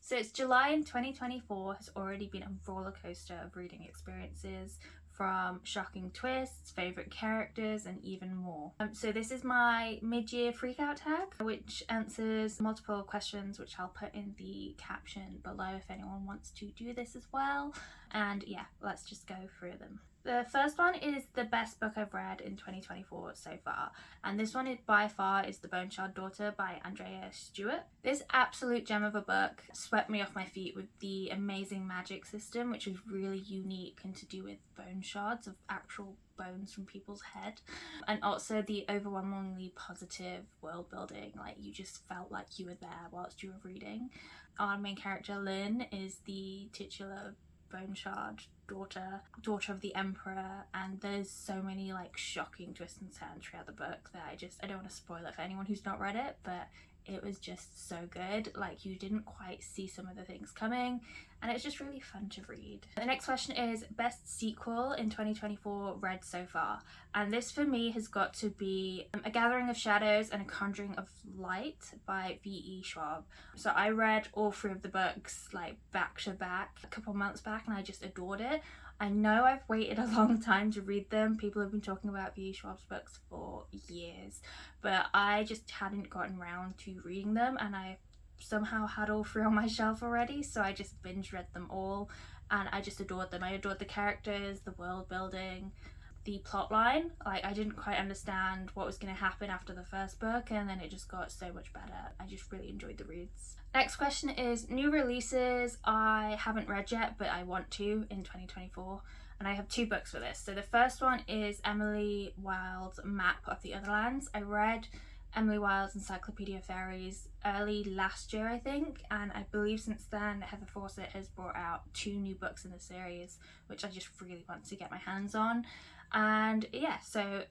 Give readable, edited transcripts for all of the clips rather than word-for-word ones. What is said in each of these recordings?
So it's July in 2024 has already been a roller coaster of reading experiences, from shocking twists, favourite characters, and even more. So this is my mid-year freakout tag, which answers multiple questions, which I'll put in the caption below if anyone wants to do this as well. And yeah, let's just go through them. The first one is the best book I've read in 2024 so far, and this one is by far is The Bone Shard Daughter by Andrea Stewart. This absolute gem of a book swept me off my feet with the amazing magic system, which is really unique and to do with bone shards of actual bones from people's head, and also the overwhelmingly positive world building. Like, you just felt like you were there whilst you were reading. Our main character Lynn is the titular bone shard daughter of the emperor, and there's so many like shocking twists and turns throughout the book that I don't want to spoil it for anyone who's not read it, but it was just so good. Like, you didn't quite see some of the things coming, and it's just really fun to read. The next question is best sequel in 2024 read so far, and this for me has got to be A Gathering of Shadows and A Conjuring of Light by V.E. Schwab. So I read all three of the books like back to back a couple months back, and I just adored it. I know I've waited a long time to read them. People have been talking about V.E. Schwab's books for years, but I just hadn't gotten around to reading them, and I somehow had all three on my shelf already, so I just binge read them all, and I just adored them. I adored the characters, the world building, the plot line. Like, I didn't quite understand what was going to happen after the first book, and then it just got so much better. I just really enjoyed the reads. Next question is new releases I haven't read yet, but I want to in 2024, and I have two books for this. So the first one is Emily Wilde's Map of the Otherlands. I read Emily Wilde's Encyclopedia of Fairies early last year, I think, and I believe since then Heather Fawcett has brought out two new books in the series, which I just really want to get my hands on. And yeah, so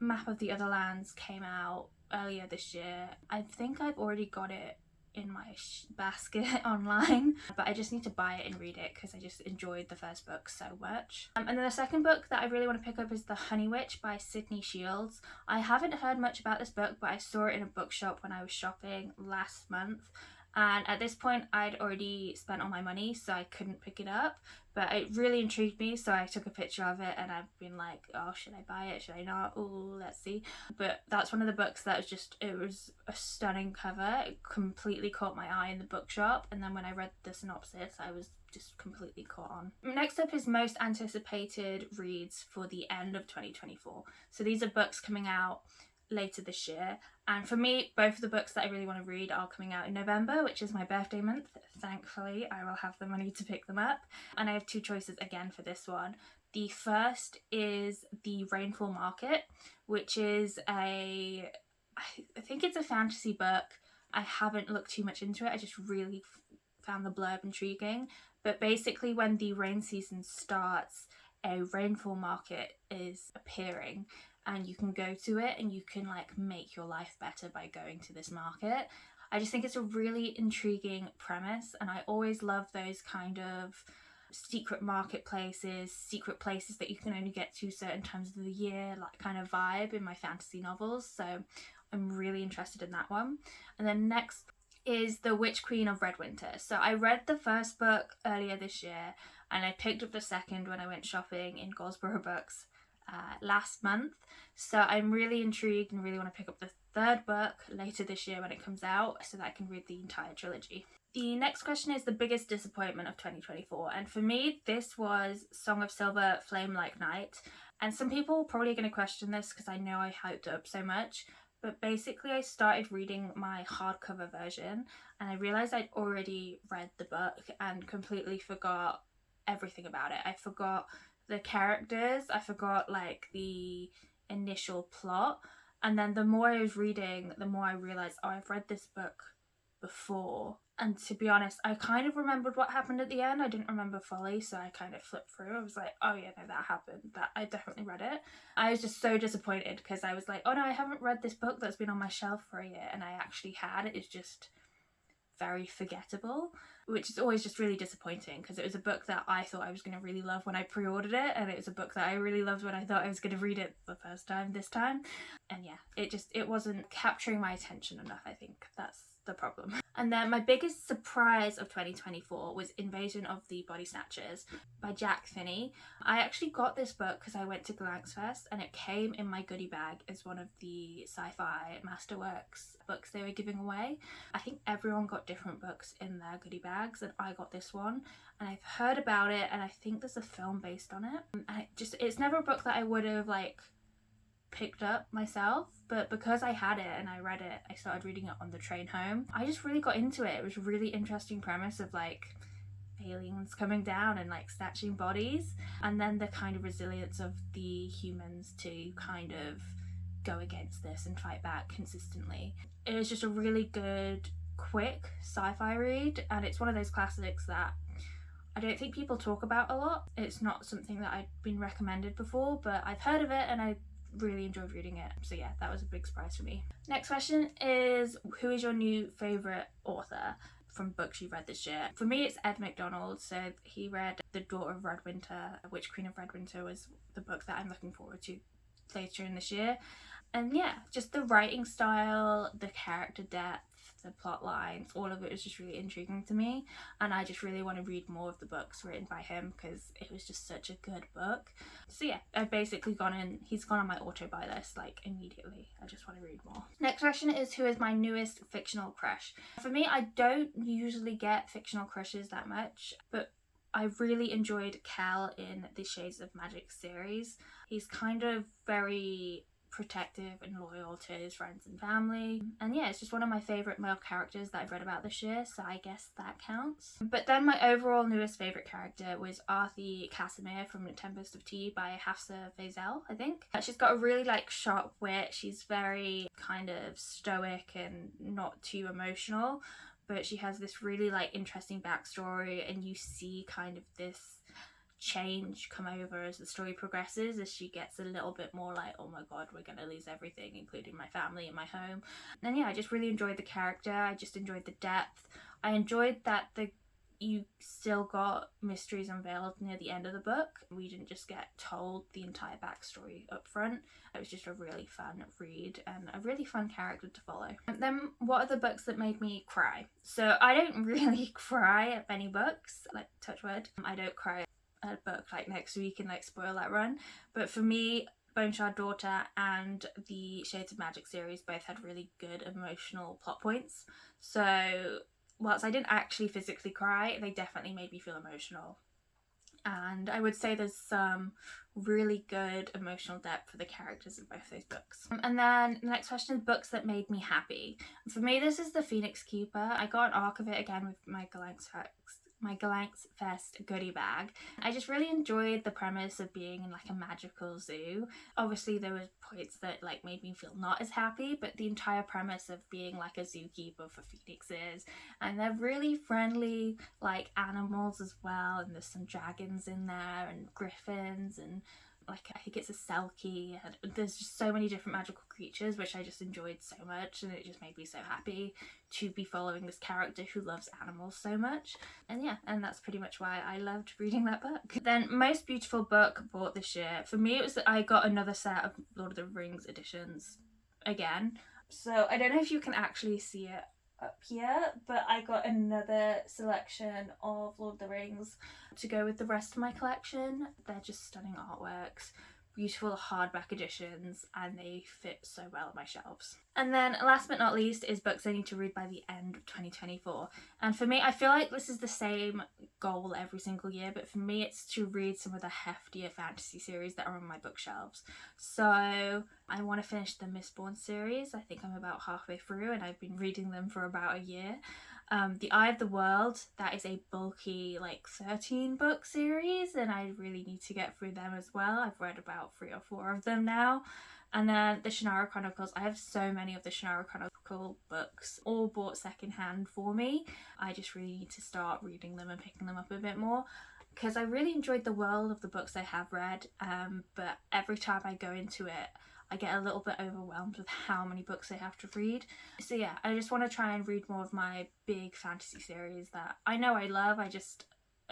Map of the Otherlands came out earlier this year. I think I've already got it in my basket online, but I just need to buy it and read it because I just enjoyed the first book so much. And then the second book that I really want to pick up is The Honey Witch by Sydney Shields. I haven't heard much about this book, but I saw it in a bookshop when I was shopping last month, and at this point I'd already spent all my money, so I couldn't pick it up, but it really intrigued me, so I took a picture of it, and I've been like, oh, should I buy it, should I not? Oh, let's see. But that's one of the books that was just, it was a stunning cover. It completely caught my eye in the bookshop, and then when I read the synopsis I was just completely caught on. Next up is most anticipated reads for the end of 2024. So these are books coming out later this year, and for me both of the books that I really want to read are coming out in November, which is my birthday month. Thankfully I will have the money to pick them up, and I have two choices again for this one. The first is The Rainfall Market, which is I think it's a fantasy book. I haven't looked too much into it, I just really found the blurb intriguing, but basically when the rain season starts, a rainfall market is appearing, and you can go to it and you can like make your life better by going to this market. I just think it's a really intriguing premise, and I always love those kind of secret marketplaces, secret places that you can only get to certain times of the year, like kind of vibe in my fantasy novels, so I'm really interested in that one. And then next is The Witch Queen of Redwinter. So I read the first book earlier this year, and I picked up the second when I went shopping in Goldsboro Books last month, so I'm really intrigued and really want to pick up the third book later this year when it comes out, so that I can read the entire trilogy. The next question is the biggest disappointment of 2024, and for me this was Song of Silver Flame Like Night. And some people are probably going to question this because I know I hyped it up so much, but basically I started reading my hardcover version and I realised I'd already read the book and completely forgot everything about it. I forgot the characters, I forgot like the initial plot, and then the more I was reading, the more I realised, oh, I've read this book before. And to be honest, I kind of remembered what happened at the end. I didn't remember fully, so I kind of flipped through. I was like, oh yeah, no, that happened. That I definitely read it. I was just so disappointed because I was like, oh no, I haven't read this book that's been on my shelf for a year, and I actually had. It's just very forgettable, which is always just really disappointing because it was a book that I thought I was going to really love when I pre-ordered it, and it was a book that I really loved when I thought I was going to read it the first time this time. And yeah, it wasn't capturing my attention enough. I think that's the problem. And then my biggest surprise of 2024 was Invasion of the Body Snatchers by Jack Finney. I actually got this book because I went to Galanx Fest and it came in my goodie bag as one of the sci-fi masterworks books they were giving away. I think everyone got different books in their goodie bags and I got this one, and I've heard about it and I think there's a film based on it. And it's never a book that I would have like picked up myself, but because I had it and I read it, I started reading it on the train home. I just really got into it. It was a really interesting premise of like aliens coming down and like snatching bodies, and then the kind of resilience of the humans to kind of go against this and fight back consistently. It was just a really good, quick sci-fi read, and it's one of those classics that I don't think people talk about a lot. It's not something that I'd been recommended before, but I've heard of it and I really enjoyed reading it. So yeah, that was a big surprise for me. Next question is, who is your new favourite author from books you've read this year? For me, it's Ed McDonald. So he read The Daughter of Redwinter, Witch Queen of Redwinter was the book that I'm looking forward to later in this year. And yeah, just the writing style, the character depth, the plot lines, all of it was just really intriguing to me, and I just really want to read more of the books written by him because it was just such a good book. So yeah, I've basically he's gone on my auto buy list like immediately. I just want to read more. Next question is, who is my newest fictional crush? For me, I don't usually get fictional crushes that much, but I really enjoyed Cal in the Shades of Magic series. He's kind of very protective and loyal to his friends and family, and yeah, it's just one of my favourite male characters that I've read about this year, so I guess that counts. But then my overall newest favourite character was Arthi Casimir from Tempest of Tea by Hafsa Faisal, I think. She's got a really like sharp wit, she's very kind of stoic and not too emotional, but she has this really like interesting backstory, and you see kind of this change come over as the story progresses, as she gets a little bit more like, oh my god, we're gonna lose everything, including my family and my home. And yeah, I just really enjoyed the character. I just enjoyed the depth. I enjoyed that you still got mysteries unveiled near the end of the book. We didn't just get told the entire backstory up front. It was just a really fun read and a really fun character to follow. And then what are the books that made me cry? So I don't really cry at many books, like touch wood. I don't cry a book like next week and like spoil that run, but for me, Bone Shard Daughter and the Shades of Magic series both had really good emotional plot points, so whilst I didn't actually physically cry, they definitely made me feel emotional, and I would say there's some really good emotional depth for the characters in both those books. And then the next question is books that made me happy. For me, this is The Phoenix Keeper. I got an arc of it again with my Galanx Fest goodie bag. I just really enjoyed the premise of being in like a magical zoo. Obviously there were points that like made me feel not as happy, but the entire premise of being like a zookeeper for phoenixes, and they're really friendly like animals as well, and there's some dragons in there and griffins and like I think it's a selkie, and there's just so many different magical creatures which I just enjoyed so much, and it just made me so happy to be following this character who loves animals so much. And yeah, and that's pretty much why I loved reading that book. Then most beautiful book bought this year. For me, it was that I got another set of Lord of the Rings editions again. So I don't know if you can actually see it up here, but I got another selection of Lord of the Rings to go with the rest of my collection. They're just stunning artworks, beautiful hardback editions, and they fit so well on my shelves. And then last but not least is books I need to read by the end of 2024. And for me, I feel like this is the same goal every single year, but for me it's to read some of the heftier fantasy series that are on my bookshelves. So I want to finish the Mistborn series. I think I'm about halfway through and I've been reading them for about a year. The Eye of the World, that is a bulky like 13 book series, and I really need to get through them as well. I've read about 3 or 4 of them now. And then the Shannara Chronicles, I have so many of the Shannara Chronicle books all bought secondhand for me. I just really need to start reading them and picking them up a bit more, because I really enjoyed the world of the books I have read, but every time I go into it I get a little bit overwhelmed with how many books I have to read. So yeah, I just want to try and read more of my big fantasy series that I know I love. I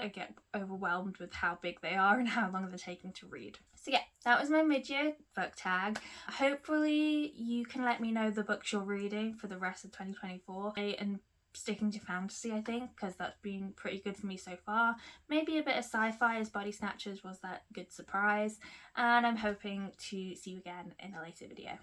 get overwhelmed with how big they are and how long they're taking to read. So yeah, that was my mid-year book tag. Hopefully you can let me know the books you're reading for the rest of 2024 and sticking to fantasy, I think, because that's been pretty good for me so far. Maybe a bit of sci-fi, as Body Snatchers was that good surprise, and I'm hoping to see you again in a later video.